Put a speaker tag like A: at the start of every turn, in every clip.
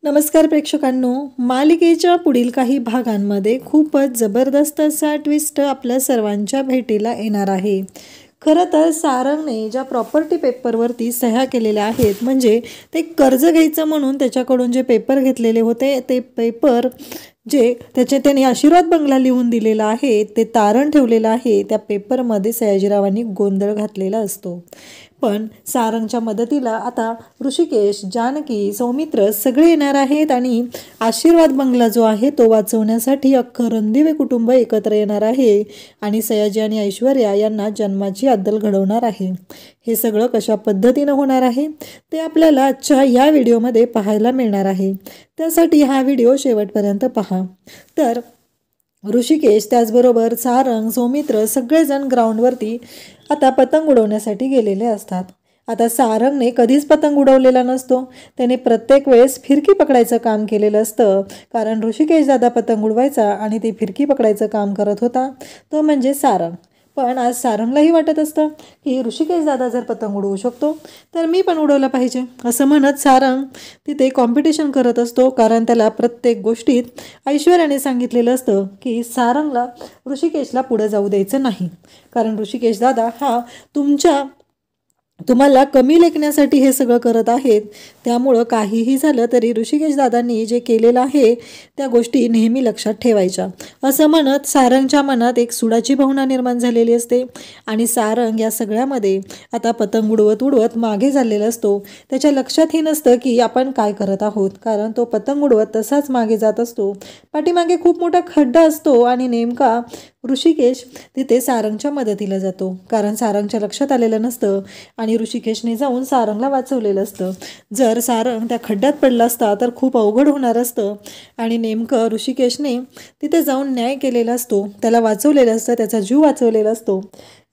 A: नमस्कार प्रेक्षकांनो, मालिकेच्या पुढील काही भागांमध्ये खूपच जबरदस्त असा ट्विस्ट आपल्या सर्वांच्या भेटीला येणार आहे। खरं तर सारंगने ज्या प्रॉपर्टी पेपरवरती सह्या केलेल्या आहेत, म्हणजे ते कर्ज घ्यायचं म्हणून त्याच्याकडून जे पेपर घेतलेले होते ते पेपर जे त्याने आशीर्वाद बंगला लिहून दिलेला आहे ते तारण ठेवलेलं आहे, त्या पेपरमध्ये सयाजीरावांनी गोंधळ घातलेला असतो। पण सारंगच्या मदतीला आता ऋषिकेश, जानकी, सौमित्र सगळे येणार आहेत आणि आशीर्वाद बंगला जो आहे तो वाचवण्यासाठी अख्खं रणदिवे कुटुंब एकत्र येणार आहे आणि सयाजी आणि ऐश्वर्या यांना जन्माची अद्दल घडवणार आहे। हे सगळं कशा पद्धतीनं होणार आहे ते आपल्याला आजच्या या व्हिडिओमध्ये पाहायला मिळणार आहे। त्यासाठी हा व्हिडिओ शेवटपर्यंत पहा। तर ऋषिकेश, त्याचबरोबर सारंग, सौमित्र सगळेजण ग्राउंडवरती आता पतंग उडवण्यासाठी गेलेले असतात। आता सारंगने कधीच पतंग उडवलेला नसतो, त्याने प्रत्येक वेळेस फिरकी पकडायचं काम केलेलं असतं, कारण ऋषिकेश दादा पतंग उडवायचा आणि ते फिरकी पकडायचं काम करत होता तो म्हणजे सारंग। पण आज सारंगलाही वाटत असतं की ऋषिकेश दादा जर पतंग उडवू शकतो तर मी पण उडवलं पाहिजे, असं म्हणत सारंग तिथे कॉम्पिटिशन करत असतो, कारण त्याला प्रत्येक गोष्टीत ऐश्वर्याने सांगितलेलं असतं की सारंगला ऋषिकेशला पुढे जाऊ द्यायचं नाही, कारण ऋषिकेश दादा हा तुम्हाला कमी लेखण्यासाठी हे सगळं करत आहेत। त्यामुळं काहीही झालं तरी ऋषिकेश दादांनी जे केलेलं आहे त्या गोष्टी नेहमी लक्षात ठेवायच्या, असं म्हणत सारंगच्या मनात एक सुडाची भावना निर्माण झालेली असते आणि सारंग या सगळ्यामध्ये आता पतंग उडवत उडवत मागे झालेला असतो। त्याच्या लक्षातही नसतं की आपण काय करत आहोत, कारण तो पतंग उडवत तसाच मागे जात असतो। पाठीमागे खूप मोठा खड्डा असतो आणि नेमका ऋषिकेश तिथे सारंगच्या मदतीला जातो, कारण सारंगच्या लक्षात आलेलं नसतं आणि ऋषिकेशने जाऊन सारंगला वाचवलेलं असतं। जर सारंग त्या खड्ड्यात पडला असता तर खूप अवघड होणार असतं आणि नेमकं ऋषिकेशने तिथे जाऊन न्याय केलेला असतो, त्याला वाचवलेलं असतं, त्याचा जीव वाचवलेला असतो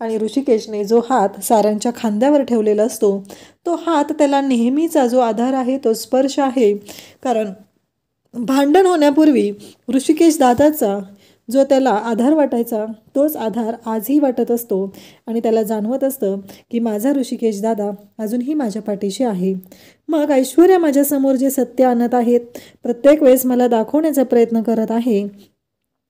A: आणि ऋषिकेशने जो हात सारंगच्या खांद्यावर ठेवलेला असतो तो हात त्याला नेहमीचा जो आधार आहे, तो स्पर्श आहे, कारण भांडण होण्यापूर्वी ऋषिकेश दादाचा जो त्याला आधार वाटायचा तोच आधार आजही वाटत असतो आणि त्याला जाणवत असतं की माझा ऋषिकेश दादा अजूनही माझ्या पाठीशी आहे। मग ऐश्वर्या माझ्यासमोर जे सत्य आणत आहेत, प्रत्येक वेळेस मला दाखवण्याचा प्रयत्न करत आहे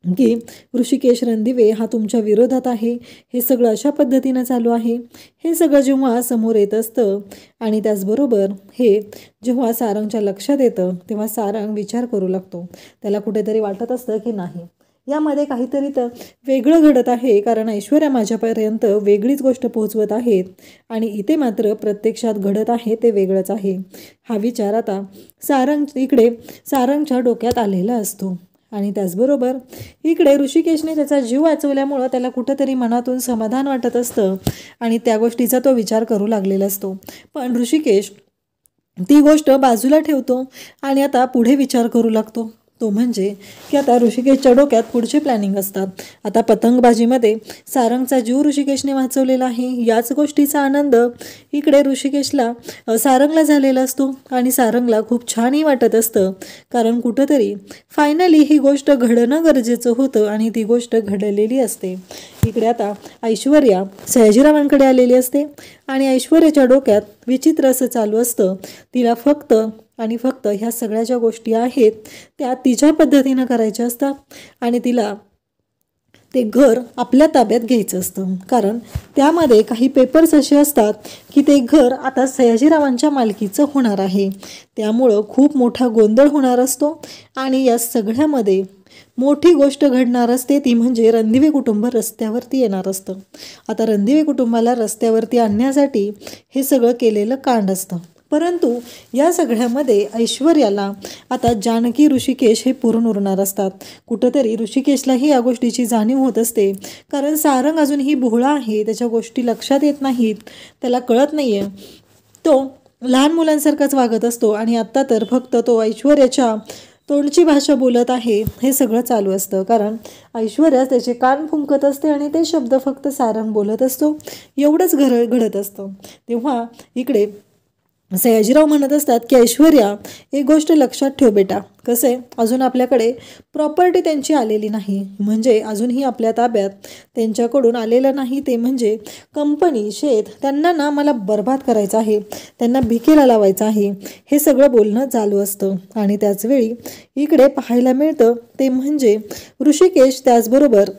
A: की ऋषिकेश रणदिवे हा तुमच्या विरोधात आहे, हे सगळं अशा पद्धतीनं चालू आहे। हे सगळं जेव्हा समोर येत असतं आणि त्याचबरोबर हे जेव्हा सारंगच्या लक्षात येतं तेव्हा सारंग विचार करू लागतो, त्याला कुठेतरी वाटत असतं की नाही, यामध्ये काहीतरी तर वेगळं घडत आहे, कारण ऐश्वर्या माझ्यापर्यंत वेगळीच गोष्ट पोहोचवत आहेत आणि इथे मात्र प्रत्यक्षात घडत आहे ते वेगळंच आहे। हा विचार आता सारंगच्या डोक्यात आलेला असतो आणि त्याचबरोबर इकडे ऋषिकेशने त्याचा जीव वाचवल्यामुळं त्याला कुठंतरी मनातून समाधान वाटत असतं आणि त्या गोष्टीचा तो विचार करू लागलेला असतो। पण ऋषिकेश ती गोष्ट बाजूला ठेवतो आणि आता पुढे विचार करू लागतो, तो म्हणजे की आता ऋषिकेशच्या डोक्यात पुढचे प्लॅनिंग असतात। आता पतंगबाजीमध्ये सारंगचा जीव ऋषिकेशने वाचवलेला आहे, याच गोष्टीचा आनंद इकडे सारंगला झालेला असतो आणि सारंगला खूप छानही वाटत असतं, कारण कुठंतरी फायनली ही गोष्ट घडणं गरजेचं होतं आणि ती गोष्ट घडलेली असते। इकडे आता ऐश्वर्या सयाजीरावांकडे आलेली असते आणि ऐश्वर्याच्या डोक्यात विचित्र असं चालू असतं, तिला फक्त आणि फक्त ह्या सगळ्या ज्या गोष्टी आहेत त्या तिच्या पद्धतीनं करायच्या असतात आणि तिला ते घर आपल्या ताब्यात घ्यायचं असतं, कारण त्यामध्ये काही पेपर्स असे असतात की ते घर आता सयाजीरावांच्या मालकीचं होणार आहे। त्यामुळं खूप मोठा गोंधळ होणार असतो आणि या सगळ्यामध्ये मोठी गोष्ट घडणार असते, ती म्हणजे रणदिवे कुटुंब रस्त्यावरती येणार असतं। आता रणदिवे कुटुंबाला रस्त्यावरती आणण्यासाठी हे सगळं केलेलं कांड असतं, परंतु या सगळ्यामध्ये ऐश्वर्याला आता जानकी, ऋषिकेश हे पुरून उरणार असतात। कुठंतरी ऋषिकेशलाही या गोष्टीची जाणीव होत असते, कारण सारंग अजूनही भोळा आहे, त्याच्या गोष्टी लक्षात येत नाहीत, त्याला कळत नाहीये, तो लहान मुलांसारखाच वागत असतो आणि आत्ता तर फक्त तो ऐश्वर्याच्या तोंडची भाषा बोलत आहे हे सगळं चालू असतं, कारण ऐश्वर्या त्याचे कान फुंकत असते आणि ते शब्द फक्त सारंग बोलत असतो, एवढंच घडत असतं। तेव्हा इकडे सयाजीराव म्हणत असतात की ऐश्वर्या, एक गोष्ट लक्षात ठेव बेटा, कसं आहे, अजून आपल्याकडे प्रॉपर्टी त्यांची आलेली नाही, म्हणजे अजूनही आपल्या ताब्यात त्यांच्याकडून आलेलं नाही, ते म्हणजे कंपनी, शेत. त्यांना ना मला बर्बाद करायचं आहे, त्यांना भिकेला लावायचं आहे, हे सगळं बोलणं चालू असतं. आणि त्याचवेळी इकडे पाहायला मिळतं ते म्हणजे ऋषिकेश त्याचबरोबर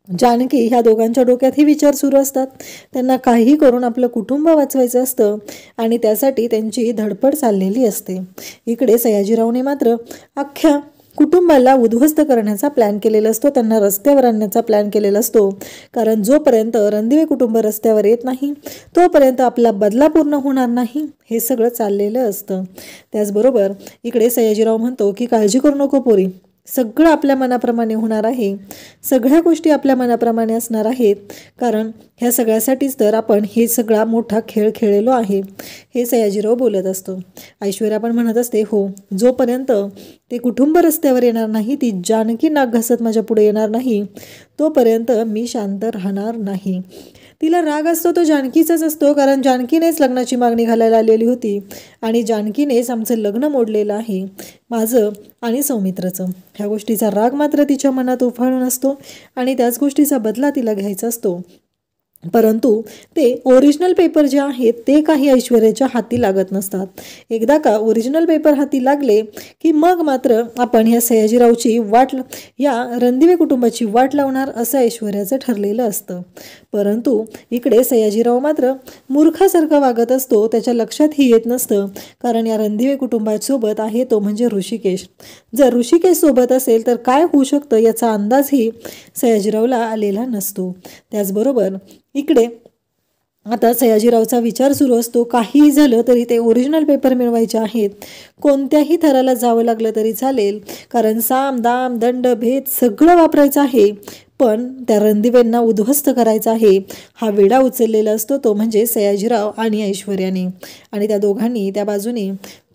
A: जानकी ह्या दोघांच्या डोक्यातही विचार सुरू असतात. त्यांना काही करून आपलं कुटुंब वाचवायचं असतं आणि त्यासाठी त्यांची धडपड चाललेली असते. इकडे सयाजीरावने मात्र अख्ख्या कुटुंबाला उद्ध्वस्त करण्याचा प्लॅन केलेला असतो, त्यांना रस्त्यावर आणण्याचा प्लॅन केलेला असतो. कारण जोपर्यंत रणदिवे कुटुंब रस्त्यावर येत नाही तोपर्यंत आपला बदला पूर्ण होणार नाही, हे सगळं चाललेलं असतं. त्याचबरोबर इकडे सयाजीराव म्हणतो की काळजी करू नको पोरी, सगळं आपल्या मनाप्रमाणे होणार आहे, सगळ्या गोष्टी आपल्या मनाप्रमाणे असणार आहेत, कारण ह्या सगळ्यासाठीच तर आपण हे सगळा मोठा खेळ खेळलेलो आहे, हे सयाजीराव बोलत असतो. ऐश्वर्या पण म्हणत असते, हो, जोपर्यंत ते कुटुंब रस्त्यावर येणार नाही, ती जानकी नाक घासत माझ्या पुढे येणार नाही, तोपर्यंत मी शांत राहणार नाही. तिला राग असतो तो जानकीचाच असतो, कारण जानकीनेच लग्नाची मागणी घालायला आलेली होती आणि जानकीनेच आमचं लग्न मोडलेलं आहे, माझं आणि सौमित्रचं. ह्या गोष्टीचा राग मात्र तिच्या मनात उफाळून असतो आणि त्याच गोष्टीचा बदला तिला घ्यायचा असतो. परंतु ते ओरिजिनल पेपर जे आहेत ते काही ऐश्वर्याच्या हाती लागत नसतात. एकदा का ओरिजिनल पेपर हाती लागले की मग मात्र आपण ह्या सयाजीरावची वाट, या रणदिवे कुटुंबाची वाट लावणार, असं ऐश्वर्याचं ठरलेलं असतं. परंतु इकडे सयाजीराव मात्र मूर्खासारखा वागत असतो, त्याच्या लक्षातही येत नसतं, कारण या रणदिवे कुटुंबासोबत आहे तो म्हणजे ऋषिकेश. जर ऋषिकेश सोबत असेल तर काय होऊ शकतं याचा अंदाजही सयाजीरावला आलेला नसतो. त्याचबरोबर इकडे आता सयाजीरावचा विचार सुरू असतो, काहीही झालं तरी ते ओरिजिनल पेपर मिळवायचे आहेत, कोणत्याही थराला जावं लागलं तरी चालेल, कारण साम दाम दंड भेद सगळं वापरायचं आहे, पण त्या रणदिवेंना उद्ध्वस्त करायचा आहे. हा वेढा उचललेला असतो तो म्हणजे सयाजीराव आणि ऐश्वर्याने, आणि त्या दोघांनी त्या बाजूने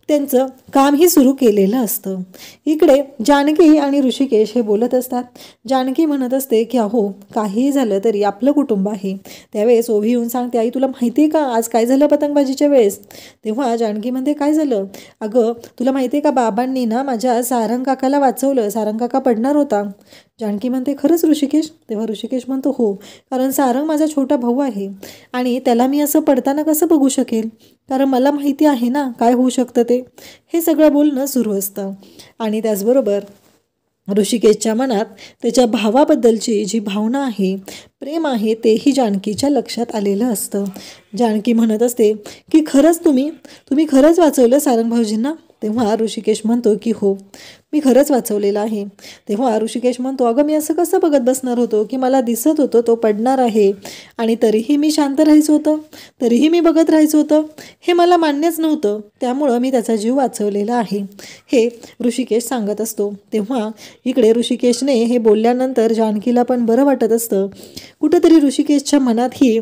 A: त्यांचं कामही सुरू केलेलं असतं. इकडे जानकी आणि ऋषिकेश हे बोलत असतात. जानकी म्हणत असते की अहो, काहीही झालं तरी आपलं कुटुंब आहे. त्यावेळेस ओवी येऊन सांगते, आई तुला माहिती आहे का आज काय झालं पतंगबाजीच्या वेळेस? तेव्हा जानकी म्हणते, काय झालं? अगं तुला माहिती आहे का, बाबांनी ना माझ्या सारंग काकाला वाचवलं, सारंग काका पडणार होता. जानकी म्हणते, खरंच ऋषिकेश? तेव्हा ऋषिकेश म्हणतो, हो, कारण सारंग माझा छोटा भाऊ आहे आणि त्याला मी असं पडताना कसं बघू शकेल, कारण मला माहिती आहे ना काय होऊ शकतं ते. हे सगळं बोलणं सुरू असतं. आणि त्याचबरोबर ऋषिकेशच्या मनात त्याच्या भावाबद्दलची जी भावना आहे, प्रेम आहे, तेही जानकीच्या लक्षात आलेलं असतं. जानकी म्हणत असते की खरंच तुम्ही खरंच वाचवलं सारंग भाऊजींना? तेव्हा ऋषिकेश म्हणतो की हो, मी खरंच वाचवलेलं आहे. तेव्हा ऋषिकेश म्हणतो, अगं मी असं कसं बघत बसणार होतो की मला दिसत होतं तो पडणार आहे आणि तरीही मी शांत राहायचं होतं, तरीही मी बघत राहायचं होतं, हे मला मान्यच नव्हतं, त्यामुळं मी त्याचा जीव वाचवलेला आहे, हे ऋषिकेश सांगत असतो. तेव्हा इकडे ऋषिकेशने हे बोलल्यानंतर जानकीला पण बरं वाटत असतं. कुठंतरी ऋषिकेशच्या मनातही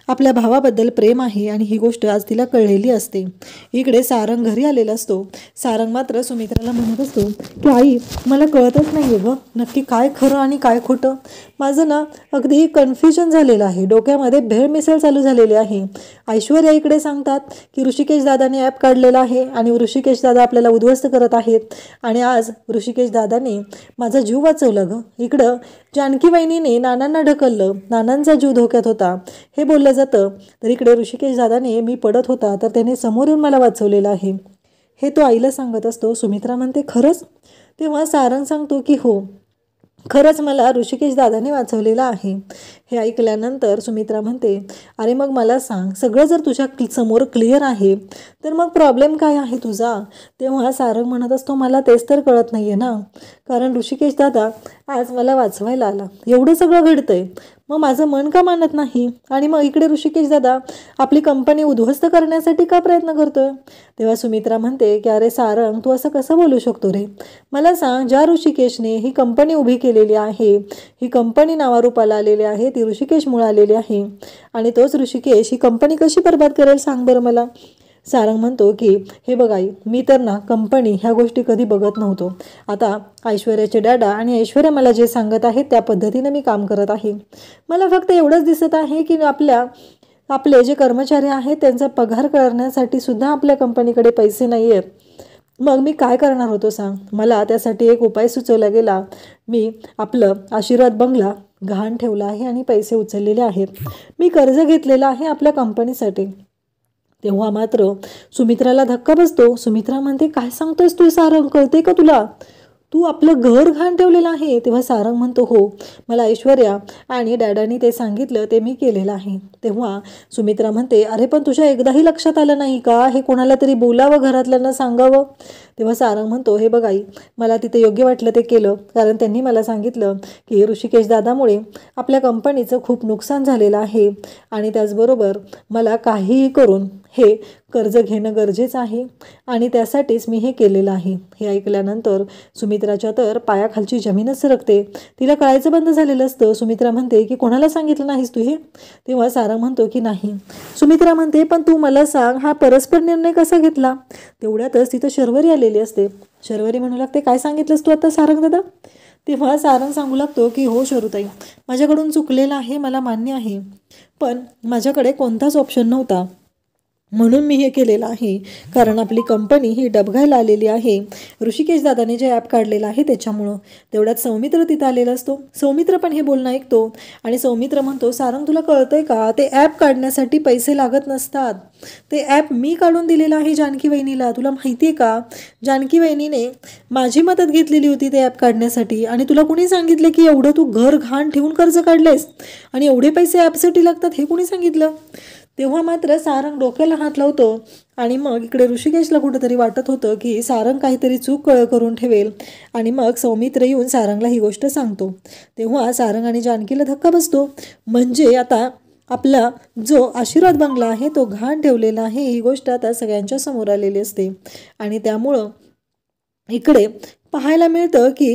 A: आपल्या भावाबद्दल प्रेम आहे आणि ही गोष्ट आज तिला कळलेली असते. इकडे सारंग घरी आलेला असतो. सारंग मात्र सुमित्राला म्हणत असतो की आई, मला कळतच नाही आहे नक्की काय खरं आणि काय खोटं. माझं ना अगदी कन्फ्युजन झालेलं आहे, डोक्यामध्ये भेळमिसळ चालू झालेली आहे. ऐश्वर्या इकडे सांगतात की ऋषिकेश दादाने ॲप काढलेला आहे आणि ऋषिकेश दादा आपल्याला उद्ध्वस्त करत आहेत आणि आज ऋषिकेश दादाने माझा जीव वाचवला गं. इकडं जानकी वहिनीने नानांना ढकललं, नानांचा जीव धोक्यात होता, हे बोललं जातं. तर इकडे ऋषिकेश दादाने मी पडत होता तर त्याने समोर येऊन मला वाचवलेलं आहे, हे तो आईला सांगत असतो. सुमित्रा म्हणते, खरंच? तेव्हा सारंग सांगतो की हो, खरंच मला ऋषिकेश दादाने वाचवलेलं आहे. हे ऐकल्यानंतर सुमित्रा म्हणते, अरे मग मला सांग, सगळं जर तुझ्या समोर क्लिअर आहे तर मग प्रॉब्लेम काय आहे तुझा? तेव्हा सारंग म्हणत असतो, मला तेच तर कळत नाही आहे ना, कारण ऋषिकेश दादा आज मला वाचवायला आला, एवढं सगळं घडतंय, मग माझं मन का मानत नाही? आणि मग इकडे ऋषिकेश दादा आपली कंपनी उद्ध्वस्त करण्यासाठी का प्रयत्न करतोय? तेव्हा सुमित्रा म्हणते की अरे सारंग, तू असं कसं बोलू शकतो रे? मला सांग, ज्या ऋषिकेशने ही कंपनी उभी केलेली आहे, ही कंपनी नावारूपाला आलेली आहे, ती ऋषिकेशमुळे आलेली आहे आणि तोच ऋषिकेश ही कंपनी कशी बर्बाद करेल सांग बरं मला. सारंग म्हणतो की हे बघ आई, मी तर ना कंपनी ह्या गोष्टी कधी बघत नव्हतो. आता ऐश्वर्याचे डॅडा आणि ऐश्वर्या मला जे सांगत आहेत त्या पद्धतीने मी काम करत आहे. मला फक्त एवढंच दिसत आहे की आपल्या आपले जे कर्मचारी आहेत त्यांचा पगार करण्यासाठी सुद्धा आपल्या कंपनीकडे पैसे नाही आहेत. मग मी काय करणार होतो सांग. मला त्यासाठी एक उपाय सुचवला गेला. मी आपलं आशीर्वाद बंगला गहाण ठेवला आहे आणि पैसे उचललेले आहेत. मी कर्ज घेतलेलं आहे आपल्या कंपनीसाठी. तेव्हा मात्र सुमित्राला धक्का बसतो. सुमित्रा म्हणते, काय सांगतोयस तू सारंग, कळते का तुला? तू आपलं घर घाण ठेवलेलं आहे. तेव्हा सारंग म्हणतो, हो, मला ऐश्वर्या आणि डॅडानी ते सांगितलं, ते मी केलेलं आहे. तेव्हा सुमित्रा म्हणते, अरे पण तुझ्या एकदाही लक्षात आलं नाही का हे कोणाला तरी बोलावं, घरातल्यांना सांगावं? तेव्हा सारंग म्हणतो, हे बघ आई, मला तिथे योग्य वाटलं ते केलं, कारण त्यांनी मला सांगितलं की ऋषिकेश दादामुळे आपल्या कंपनीचं खूप नुकसान झालेलं आहे आणि त्याचबरोबर मला काहीही करून हे कर्ज घेणं गरजेचं आहे आणि त्यासाठीच मी हे केलेलं आहे. हे ऐकल्यानंतर सुमित्राच्या तर पायाखालची जमीनच सरकते. तिला कळायचं बंद झालेलं असतं. सुमित्रा म्हणते की कोणाला सांगितलं नाहीस तू हे? तेव्हा सारंग म्हणतो की नाही. सुमित्रा म्हणते, पण तू मला सांग, हा परस्पर निर्णय कसा घेतला? तेवढ्यातच तिथं शर्वरी आलेली असते. शर्वरी म्हणू लागते, काय सांगितलंस तू आता सारंग दादा? तेव्हा सारंग सांगू लागतो की हो शरूताई, माझ्याकडून चुकलेलं आहे, मला मान्य आहे, पण माझ्याकडे कोणताच ऑप्शन नव्हता म्हणून मी हे केलेलं आहे. कारण आपली कंपनी ही डबघायला आलेली आहे ऋषिकेश दादाने जे ॲप काढलेलं आहे त्याच्यामुळं. तेवढ्यात सौमित्र तिथं आलेला असतो. सौमित्र पण हे बोलणं ऐकतो आणि सौमित्र म्हणतो, सारंग तुला कळतंय का, ते ॲप काढण्यासाठी पैसे लागत नसतात. ते ॲप मी काढून दिलेलं आहे जानकी वहिनीला. तुला माहिती आहे का, जानकी वहिनीने माझी मदत घेतलेली होती ते ॲप काढण्यासाठी. आणि तुला कुणी सांगितले की एवढं तू घर घाण ठेवून कर्ज काढलेस आणि एवढे पैसे ॲपसाठी लागतात, हे कुणी सांगितलं? तेव्हा मात्र सारंग डोक्याला हात लावतो आणि मग इकडे ऋषिकेशला कुठंतरी वाटत होतं की सारंग काहीतरी चूक करून ठेवेल आणि मग सौमित्र येऊन सारंगला ही गोष्ट सांगतो. तेव्हा सारंग आणि जानकीला धक्का बसतो. म्हणजे आता आपला जो आशीर्वाद बंगला आहे तो घाण ठेवलेला आहे ही गोष्ट आता सगळ्यांच्या समोर आलेली असते. आणि त्यामुळं इकडे पाहायला मिळतं की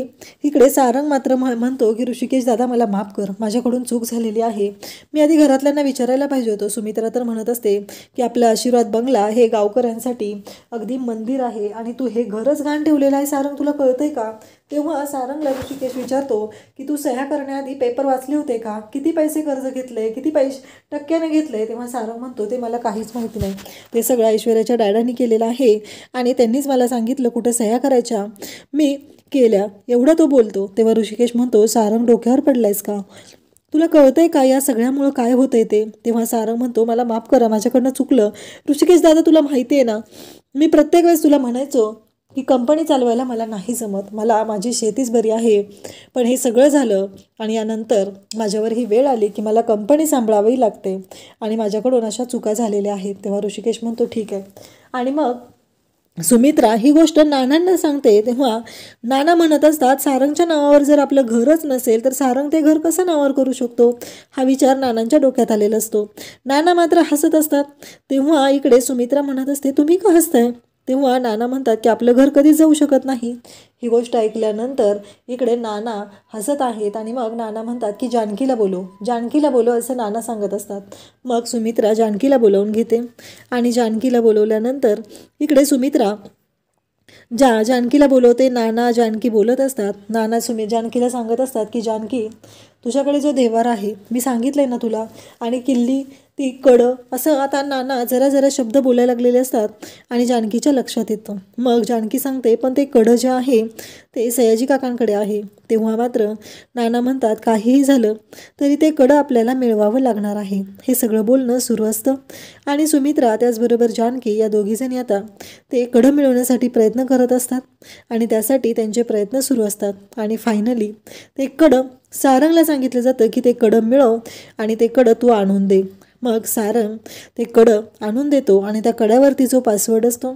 A: इकडे सारंग मात्र म्हणतो की ऋषिकेश दादा मला माफ कर, माझ्याकडून चूक झालेली आहे, मी आधी घरातल्यांना विचारायला पाहिजे होतं. सुमित्रा तर म्हणत असते की आपलं आशीर्वाद बंगला हे गावकऱ्यांसाठी अगदी मंदिर आहे आणि तू हे घरच घाण ठेवलेलं आहे सारंग, तुला कळतंय का? तेव्हा सारंगला ऋषिकेश विचारतो की तू सह्या करण्याआधी पेपर वाचले होते का, किती पैसे कर्ज घेतले, किती पैसे टक्क्याने घेतले? तेव्हा सारंग म्हणतो, ते मला काहीच माहिती नाही, ते सगळं ऐश्वर्याच्या डॅडांनी केलेलं आहे आणि त्यांनीच मला सांगितलं कुठं सह्या करायच्या, मी केल्या, एवढा तो बोलतो. तेव्हा ऋषिकेश म्हणतो, सारंग डोक्यावर पडलायस का, तुला कळतंय का या सगळ्यामुळं काय होतंय ते? तेव्हा सारंग म्हणतो, मला माफ करा, माझ्याकडनं चुकलं. ऋषिकेश दादा तुला माहिती आहे ना, मी प्रत्येक वेळेस तुला म्हणायचो की कंपनी चालवायला मला नाही जमत, मला माझी शेतीच बरी आहे, पण हे सगळं झालं आणि यानंतर माझ्यावर ही वेळ आली की मला कंपनी सांभाळावी लागते आणि माझ्याकडून अशा चुका झालेल्या आहेत. तेव्हा ऋषिकेश म्हणतो, ठीक आहे. आणि मग सुमित्रा ही गोष्ट नानांना सांगते. तेव्हा नाना म्हणत असतात, सारंगच्या नावावर जर आपलं घरच नसेल तर सारंग ते घर कसं नावावर करू शकतो, हा विचार नानांच्या डोक्यात आलेला असतो. नाना मात्र हसत असतात. तेव्हा इकडे सुमित्रा म्हणत असते, तुम्ही का हसताय? तेव्हा नाना म्हणतात की आपलं घर कधीच जाऊ शकत नाही. ही गोष्ट ऐकल्यानंतर इकडे नाना हसत आहेत आणि मग नाना म्हणतात की जानकीला बोलव, जानकीला बोलव, असं नाना सांगत असतात. मग सुमित्रा जानकीला बोलवून घेते आणि जानकीला बोलवल्यानंतर इकडे सुमित्रा जानकीला बोलवते. नाना जानकी बोलत असतात. नाना जानकीला सांगत असतात की जानकी, तुझ्याकडे जो देवार आहे मी सांगितलंय ना तुला, आणि किल्ली ती कडं, असं आता नाना जरा जरा शब्द बोलायला लागलेले असतात आणि जानकीच्या लक्षात येतं. मग जानकी सांगते, पण ते कडं जे आहे ते सयाजी काकांकडे आहे. तेव्हा मात्र नाना म्हणतात, काहीही झालं तरी ते कडं आपल्याला मिळवावं लागणार आहे. हे सगळं बोलणं सुरू असतं आणि सुमित्रा त्याचबरोबर जानकी या दोघीजणी आता ते कडं मिळवण्यासाठी प्रयत्न करत असतात आणि त्यासाठी त्यांचे प्रयत्न सुरू असतात आणि फायनली ते कडं सारंगला सांगितलं जातं की ते कडं मिळव आणि ते कडं तू आणून दे. मग सारंग ते कडं आणून देतो आणि त्या कड्यावरती जो पासवर्ड असतो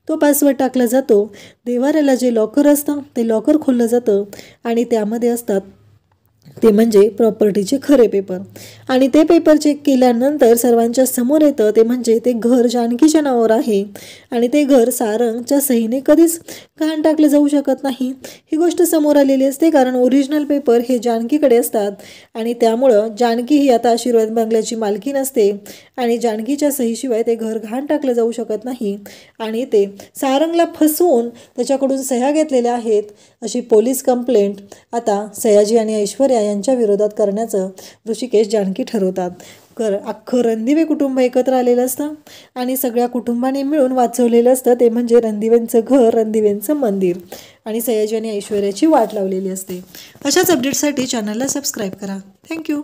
A: तो पासवर्ड टाकला जातो. देवाऱ्याला जे लॉकर असतं ते लॉकर खोललं जातं आणि त्यामध्ये असतात ते म्हणजे प्रॉपर्टीचे खरे पेपर. आणि ते पेपर चेक केल्यानंतर सर्वांच्या समोर येतं ते म्हणजे ते घर जानकीच्या नावावर आहे आणि ते घर सारंगच्या सहीने कधीच घाण टाकलं जाऊ शकत नाही. ही गोष्ट समोर आलेली असते कारण ओरिजिनल पेपर हे जानकीकडे असतात आणि त्यामुळं जानकी ही आता आशीर्वाद बंगल्याची मालकीण असते आणि जानकीच्या सहीशिवाय ते घर घाण टाकलं जाऊ शकत नाही आणि ते सारंगला फसवून त्याच्याकडून सह्या घेतलेल्या आहेत अशी पोलीस कंप्लेंट आता सयाजी आणि ऐश्वर्या यांच्या विरोधात करण्याचं ऋषिकेश जानकी ठरवतात. अख्खं रणदिवे कुटुंब एकत्र आलेलं असतं आणि सगळ्या कुटुंबाने मिळून वाचवलेलं असतं ते म्हणजे रणदिवेंचं घर, रणदिवेंचं मंदिर आणि सयाजी आणि ऐश्वर्याची वाट लावलेली असते. अशाच अपडेट्ससाठी चॅनलला सबस्क्राईब करा. थँक्यू.